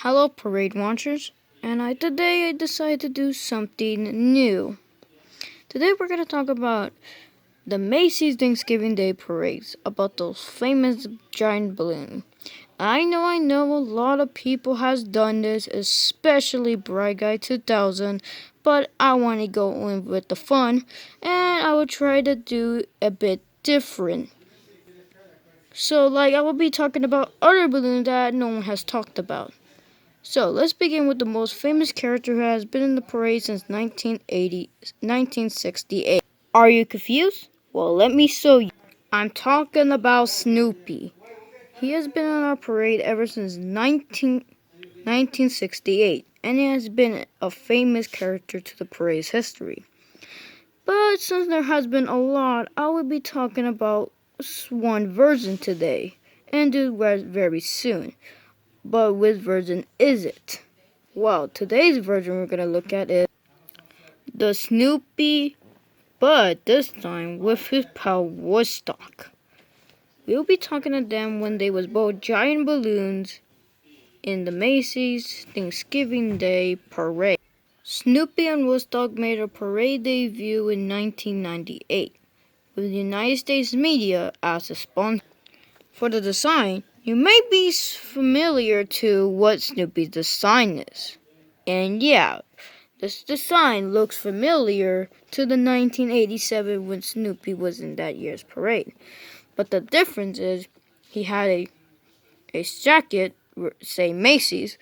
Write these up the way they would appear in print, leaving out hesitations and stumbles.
Hello, parade watchers, and today I decided to do something new. Today we're going to talk about the Macy's Thanksgiving Day parades, about those famous giant balloons. I know a lot of people has done this, especially Bright Guy 2000, but I want to go in with the fun, and I will try to do a bit different. So, I will be talking about other balloons that no one has talked about. So, let's begin with the most famous character who has been in the parade since 1968. Are you confused? Well, let me show you. I'm talking about Snoopy. He has been on our parade ever since 1968, and he has been a famous character to the parade's history. But since there has been a lot, I will be talking about one version today, and do very soon. But which version is it? Well, today's version we're going to look at is the Snoopy, but this time with his pal Woodstock. We'll be talking to them when they was both giant balloons in the Macy's Thanksgiving Day Parade. Snoopy and Woodstock made a parade debut in 1998, with the United States media as a sponsor. For the design, you may be familiar to what Snoopy's design is. And yeah, this design looks familiar to the 1987 when Snoopy was in that year's parade. But the difference is he had a jacket, say Macy's,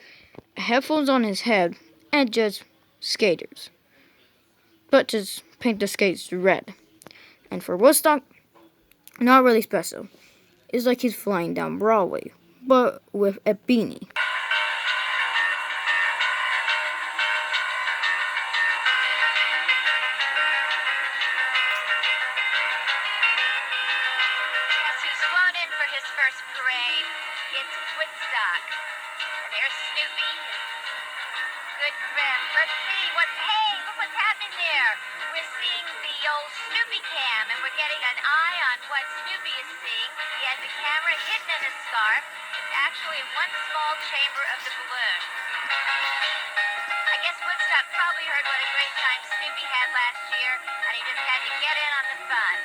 headphones on his head, and just skaters. But just paint the skates red. And for Woodstock, not really special. It's like he's flying down Broadway, but with a beanie. Who's flown in for his first parade? It's Woodstock. And there's Snoopy, his good friend. Let's see look what's happening there. We're seeing the old Snoopy cam, and we're getting an eye on what Snoopy is seeing. He has the camera hidden in his scarf. It's actually in one small chamber of the balloon. I guess Woodstock probably heard what a great time Snoopy had last year, and he just had to get in on the fun.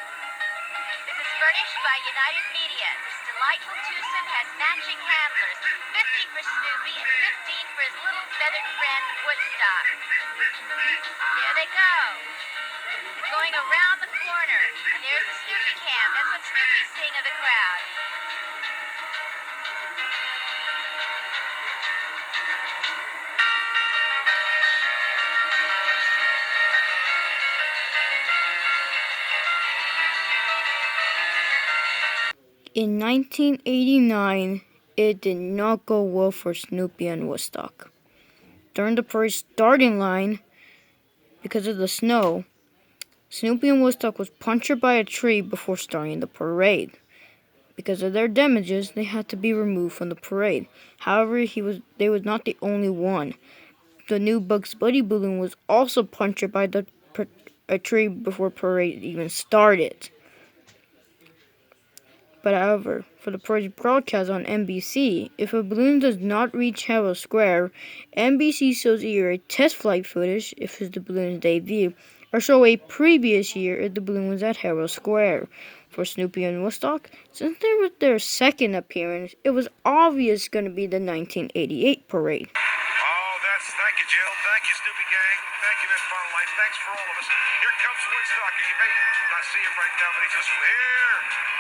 This is furnished by United Media. This delightful twosome has matching handlers, 50 for Snoopy and 15 for his little feathered friend, Woodstock. There they go. Going around the corner. And there's the Snoopy cam. That's what Snoopy's seeing of the crowd. In 1989, it did not go well for Snoopy and Woodstock. During the parade starting line, because of the snow, Snoopy and Woodstock was punctured by a tree before starting the parade. Because of their damages, they had to be removed from the parade. However, they was not the only one. The new Bugs Bunny balloon was also punctured by a tree before parade even started. But however, for the parade's broadcast on NBC, if a balloon does not reach Herald Square, NBC shows either a test flight footage, if it's the balloon's debut, or show a previous year if the balloon was at Herald Square. For Snoopy and Woodstock, since they were their second appearance, it was obvious going to be the 1988 parade. Thank you, Jill. Thank you, Snoopy Gang. Thank you, Miss Fun Life. Thanks for all of us. Here comes Woodstock. You may not see him right now, but he's just here.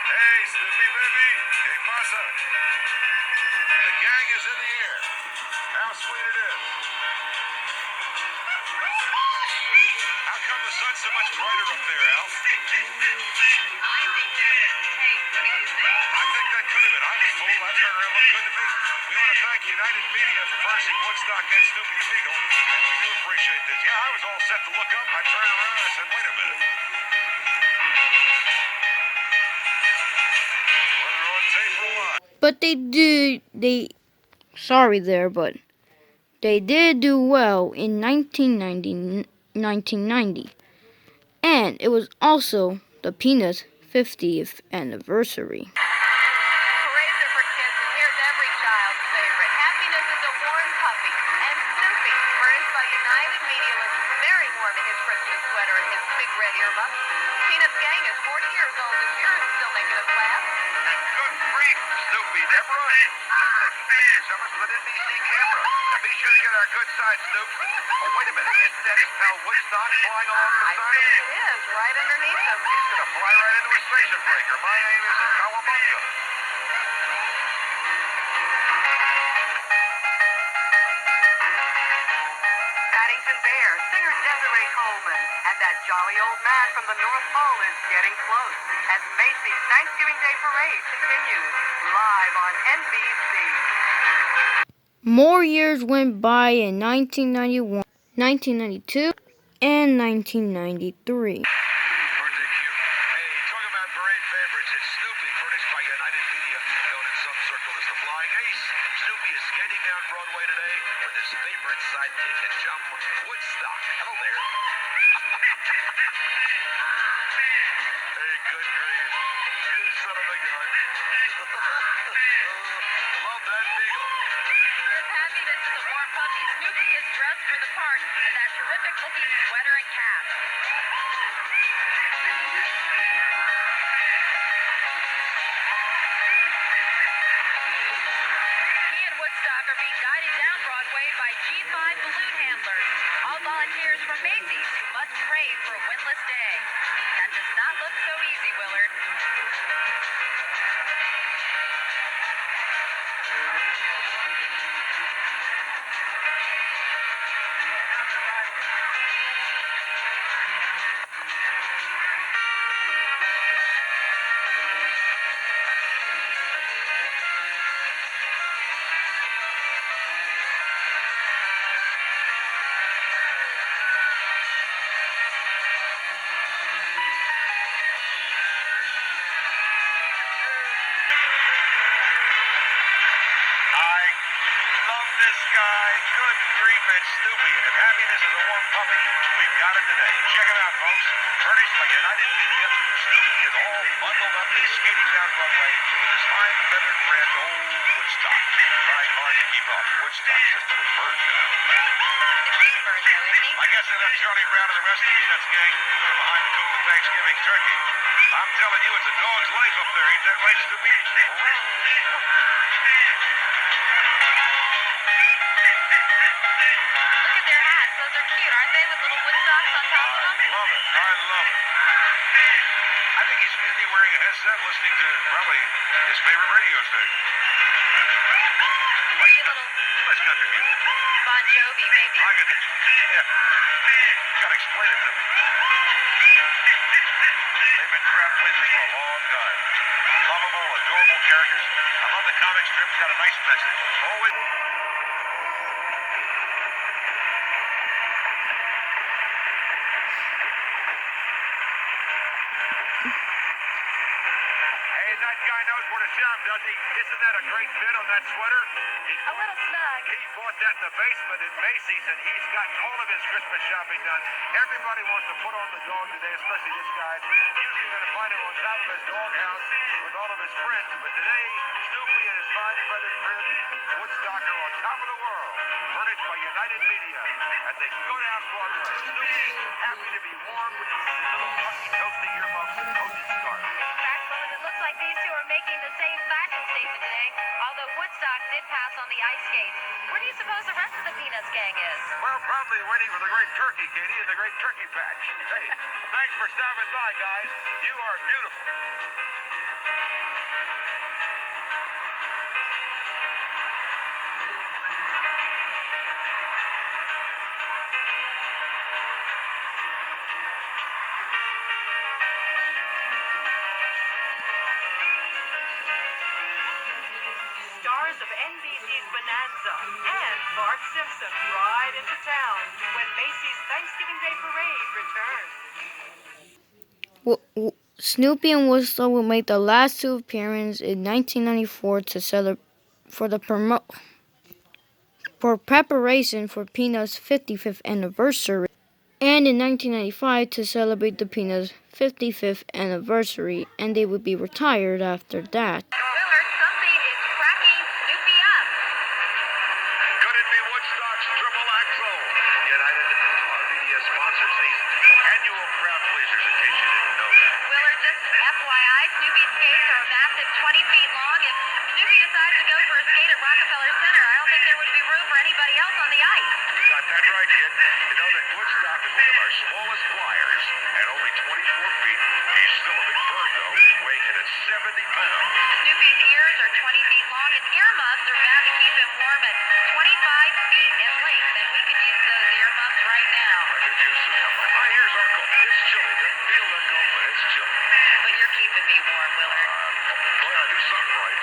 Hey, Snoopy, baby. Que pasa? The gang is in the air. How sweet it is. How come the sun's so much brighter up there, Al? I think that could have been. I was fooled. That turned around looked good to me. We want to thank United Media for furnishing Woodstock and Snoopy the Beagle, and we do appreciate this. Yeah, I was all set to look up. I turned around and I said, wait a minute. Whether on tape or live. But they did do well in 1990, and it was also the Peanuts' 50th anniversary. Parades are for kids, and here's every child's favorite. Happiness is a warm one puppy. And Snoopy, furnished by United Media, looks very warm in his Christmas sweater and his big red earmuffs. Peanut's gang is 40 years old this year and still making us laugh. Good grief, Snoopy, Deborah. Pictures of us with an NBC camera. Now be sure to get our good side, Snoop. Oh, wait a minute. Isn't that his pal Woodstock flying along the I side? think it is, right underneath us. He's gonna fly right into a station breaker. My aim is at Cowabunga. Paddington Bear, singer Desiree Coleman, and that jolly old man from the North Pole is getting close as Macy's Thanksgiving Day Parade continues live on NBC. More years went by in 1991, 1992, and 1993. Birthday cue. Hey, talking about parade favorites, it's Snoopy, furnished by United Media, known in some circles as the Flying Ace. Snoopy is skating down Broadway today with his favorite sidekick and chum, Woodstock. Hello there. Hey, good grief. You son of a gun. Love that beagle. His happiness is a warm puppy. Snoopy is dressed for the part in that terrific-looking sweater and cap. He and Woodstock are being guided down Broadway by G5 balloon handlers, all volunteers from Macy's who must pray for a winless day. That does not look so easy, Willard. I love this guy. Good grief, it's Snoopy. And if happiness is a warm puppy, we've got it today. Check him out, folks. Furnished by United Media, Snoopy is all bundled up and skating down Broadway with his fine feathered friend, old Woodstock. Trying hard to keep up. Woodstock's just a little bird, you know. The big bird, though, isn't he? I guess they left Charlie Brown and the rest of the Peanuts gang behind to cook the Thanksgiving turkey. I'm telling you, it's a dog's life up there. Ain't that right, Snoopy? Look at their hats. Those are cute, aren't they, with little Woodstocks on top of them? I love it. I love it. I think he's going to be wearing a headset listening to probably his favorite radio station. He likes country music. Bon Jovi, maybe. I get it. Yeah. You got to explain it to me. They've been crowd pleasers for a long time. Lovable, adorable characters. I love the comic strip's got a nice message. Always. Hey, that guy knows where to shop, does he? Isn't that a great fit on that sweater? A little snug. He bought that in the basement at Macy's, and he's got all of his Christmas shopping done. Everybody wants to put on the dog today, especially this guy. Usually you're going to find him on top of his doghouse with all of his friends, but today, Snoopy and his fine feathered friend, Woodstock, are on top of the world. Furnished by United Media as they go down Broadway. Snoopy, happy to be warm with his little puffy toasty earmuffs and cozy scarf. In fact, Willard, it looks like these two are making the same fashion statement today, although Woodstock did pass on the ice skates. Where do you suppose the rest of the Peanuts gang is? Well, probably waiting for the great turkey, Katie, and the great turkey patch. Hey, thanks for stopping by, guys. You are beautiful. Stars of NBC's Bonanza and Bart Simpson ride into town when Macy's Thanksgiving Day Parade returns. Snoopy and Woodstock will make the last two appearances in 1994 to celebrate for preparation for Peanuts' 55th anniversary, and in 1995 to celebrate the Peanuts' 55th anniversary, and they would be retired after that. Willard, something is cracking Snoopy up. Could it be Woodstock's triple axle. United Media sponsors these annual crowd pleasers, in case you didn't know that. Willard, just FYI, Snoopy's skates are a massive 20 feet long. If Snoopy decides to go for a skate at Rockefeller Center, I don't think there would be room for anybody else on the ice. You got that right, kid. You know that Woodstock is one of our smallest flyers at only 24 feet. He's still a big bird, though, weighing in at 70 pounds. Snoopy's ears are 20 feet long. His earmuffs are bound to keep him warm at 25 feet in length, and we could use those earmuffs right now. I could use some help. My ears are cold. It's chilly. Doesn't feel that cold, but it's chilly. But you're keeping me warm, Willard. Boy, I do something right.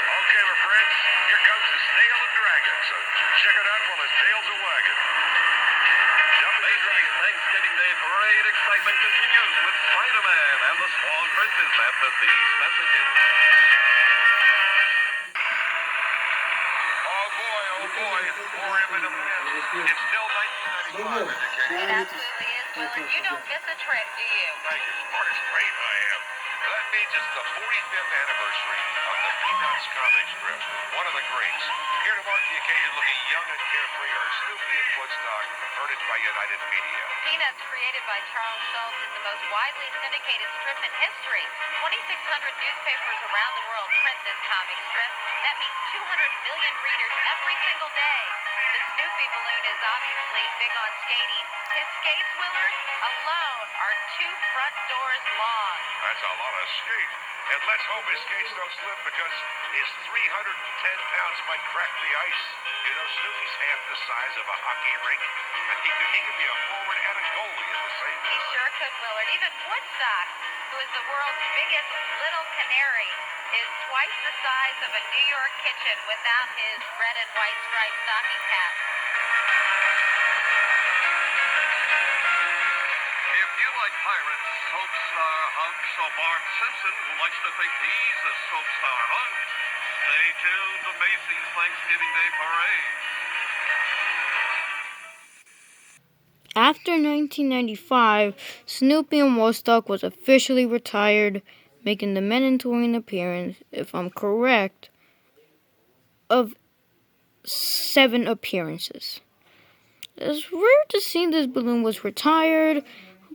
Okay, my friends, here comes the snail and dragon, so check it out while his tail's a wagging. Macy's Thanksgiving Day Parade excitement continues with Spider-Man and the Small Princes after these messages. Oh boy, poor Eminem. It's still 1995, It indicated. absolutely is, Willard. You don't miss a trick, do you? Thank you, smart as rain I am. That means it's the 45th anniversary of the Peanuts comic strip, one of the greats. Here to mark the occasion looking young and carefree are Snoopy and Woodstock, furnished by United Media. Peanuts, created by Charles Schulz, is the most widely syndicated strip in history. 2,600 newspapers around the world print this comic strip. That means 200 million readers every single day. The Snoopy balloon is obviously big on skating. His skates, Willard, alone are 2 front doors long. That's a lot of skate. And let's hope his skates don't slip because his 310 pounds might crack the ice. You know, Snoopy's half the size of a hockey rink, and he could be a forward and a goalie at the same He time. sure could, Willard. Even Woodstock, who is the world's biggest little canary, is twice the size of a New York kitchen without his red and white striped stocking cap. If you like pirates, soap star hunks, or Bart Simpson, who likes to think he's a soap star hunk, stay tuned to Macy's Thanksgiving Day Parade. After 1995, Snoopy and Woodstock was officially retired, making the mandatory appearance, if I'm correct, of 7 appearances. It's rare to see this balloon was retired,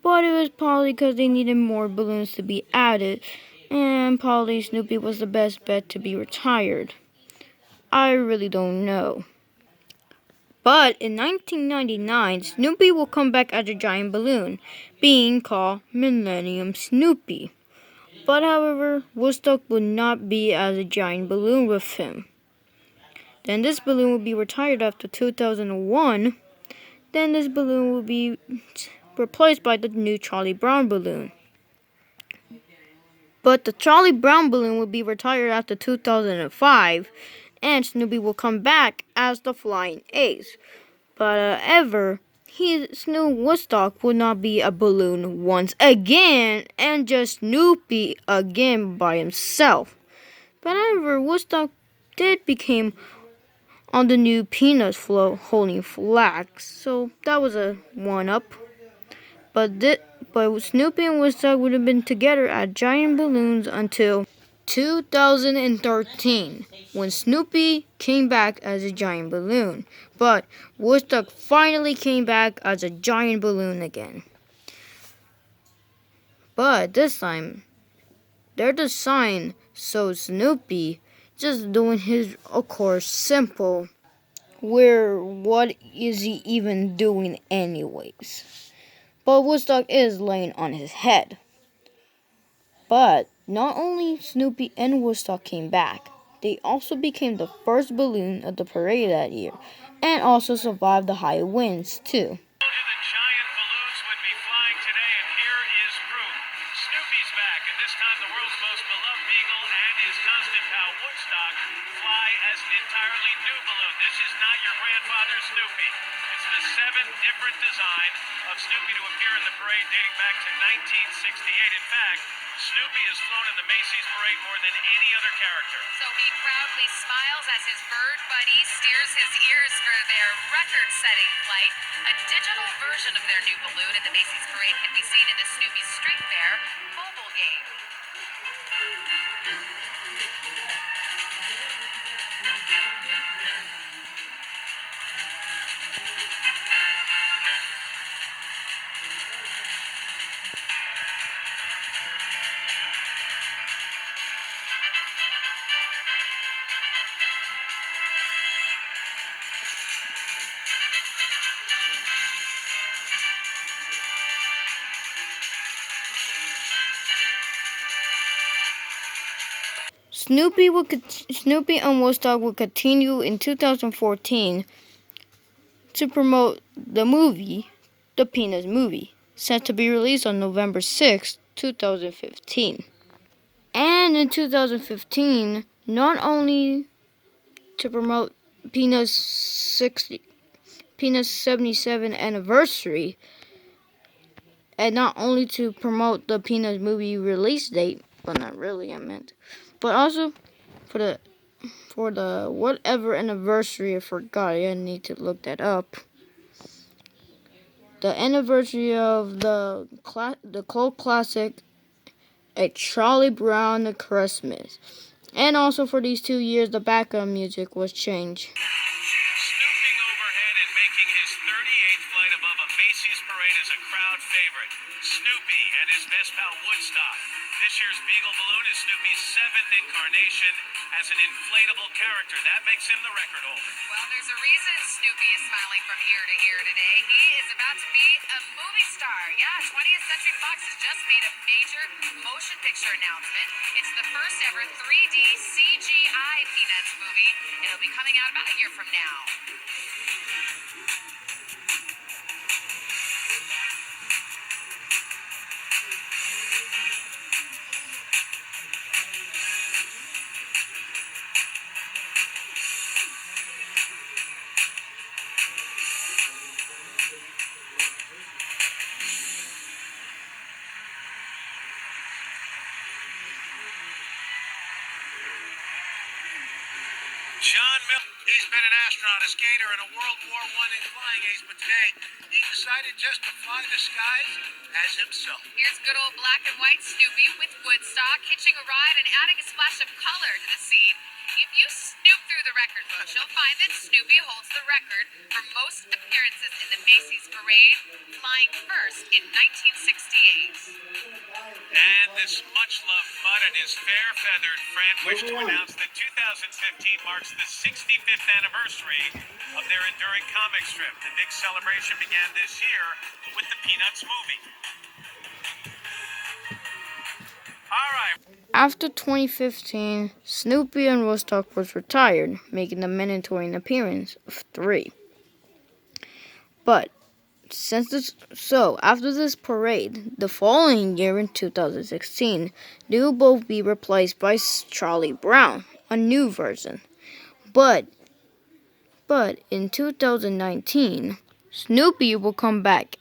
but it was probably because they needed more balloons to be added, and probably Snoopy was the best bet to be retired. I really don't know. But in 1999, Snoopy will come back as a giant balloon, being called Millennium Snoopy. But however, Woodstock will not be as a giant balloon with him. Then this balloon will be retired after 2001. Then this balloon will be replaced by the new Charlie Brown balloon. But the Charlie Brown balloon will be retired after 2005, and Snoopy will come back as the Flying Ace. But however, Snow Woodstock will not be a balloon once again, and just Snoopy again by himself. But however, Woodstock did become on the new Peanuts float holding flags, so that was a one-up. But Snoopy and Woodstock would have been together at giant balloons until 2013, when Snoopy came back as a giant balloon. But Woodstock finally came back as a giant balloon again. But this time, their design shows Snoopy just doing his, of course, simple. What is he even doing anyways? But Woodstock is laying on his head. But not only Snoopy and Woodstock came back, they also became the first balloon at the parade that year, and also survived the high winds too. The giant balloons would be flying today, and here is proof. Snoopy's back, and this time the world's most beloved beagle and his constant pal Woodstock fly as an entirely new balloon. This is not your grandfather's Snoopy. It's the 7th different design of Snoopy to appear in the parade dating back to 1968. In fact, Snoopy has flown in the Macy's parade more than any other character. So he proudly smiles as his bird buddy steers his ears for their record-setting flight. A digital version of their new balloon at the Macy's parade can be seen in the Snoopy Street Fair mobile game. Snoopy and Woodstock will continue in 2014 to promote the movie, the Peanuts movie, set to be released on November 6, 2015. And in 2015, not only to promote Peanuts 77th anniversary, and not only to promote the Peanuts movie release date, but not really, but also for the whatever anniversary, I forgot, I need to look that up. The anniversary of the cult classic A Charlie Brown Christmas. And also for these 2 years, the background music was changed. Snooping overhead and making his 38th flight above a Macy's parade is a crowd favorite. Snoopy and his best pal Woodstock. This year's Beagle balloon is Snoopy's 7th incarnation as an inflatable character. That makes him the record holder. Well, there's a reason Snoopy is smiling from ear to ear today. He is about to be a movie star. Yeah, 20th Century Fox has just made a major motion picture announcement. It's the first ever 3D CGI Peanuts movie. It'll be coming out about a year from now. John Miller. He's been an astronaut, a skater, and a World War I flying ace, but today he decided just to fly the skies as himself. Here's good old black and white Snoopy with Woodstock, hitching a ride and adding a splash of color to the scene. If you snoop through the record books, you'll find that Snoopy holds the record for most appearances in the Macy's parade, flying first in 1968. And this much-loved mutt and his fair-feathered friend wish to announce that 2015 marks the 65th anniversary of their enduring comic strip. The big celebration began this year with the Peanuts movie. All right. After 2015, Snoopy and Woodstock was retired, making the mandatory appearance of 3. But after this parade, the following year in 2016, they will both be replaced by Charlie Brown, a new version. But in 2019, Snoopy will come back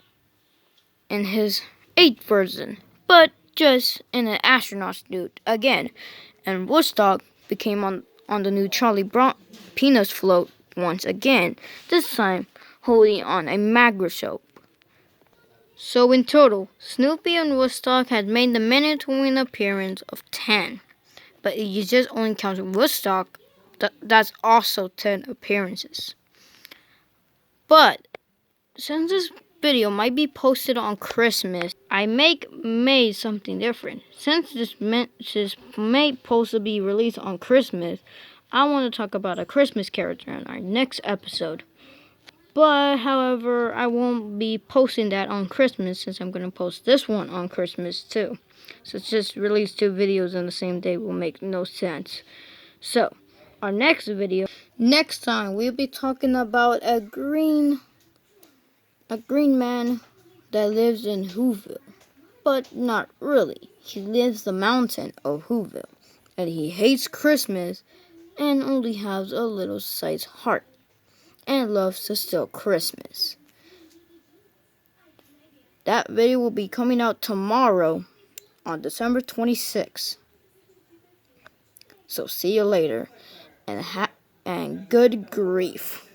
in his 8th version, but just in an astronaut suit again, and Woodstock became on the new Charlie Brown Peanuts float once again, this time holding on a microscope. So in total, Snoopy and Woodstock had made the mandatory appearance of 10, but if you just only count Woodstock, that's also 10 appearances. But since this video might be posted on Christmas, I made something different. Since this may supposed to be released on Christmas, I want to talk about a Christmas character in our next episode. But however, I won't be posting that on Christmas since I'm going to post this one on Christmas too. So it's just release 2 videos on the same day will make no sense. So, our next time we'll be talking about a green man that lives in Whoville. But not really. He lives the mountain of Whoville. And he hates Christmas and only has a little sized heart. And loves to steal Christmas. That video will be coming out tomorrow on December 26th. So see you later. And good grief.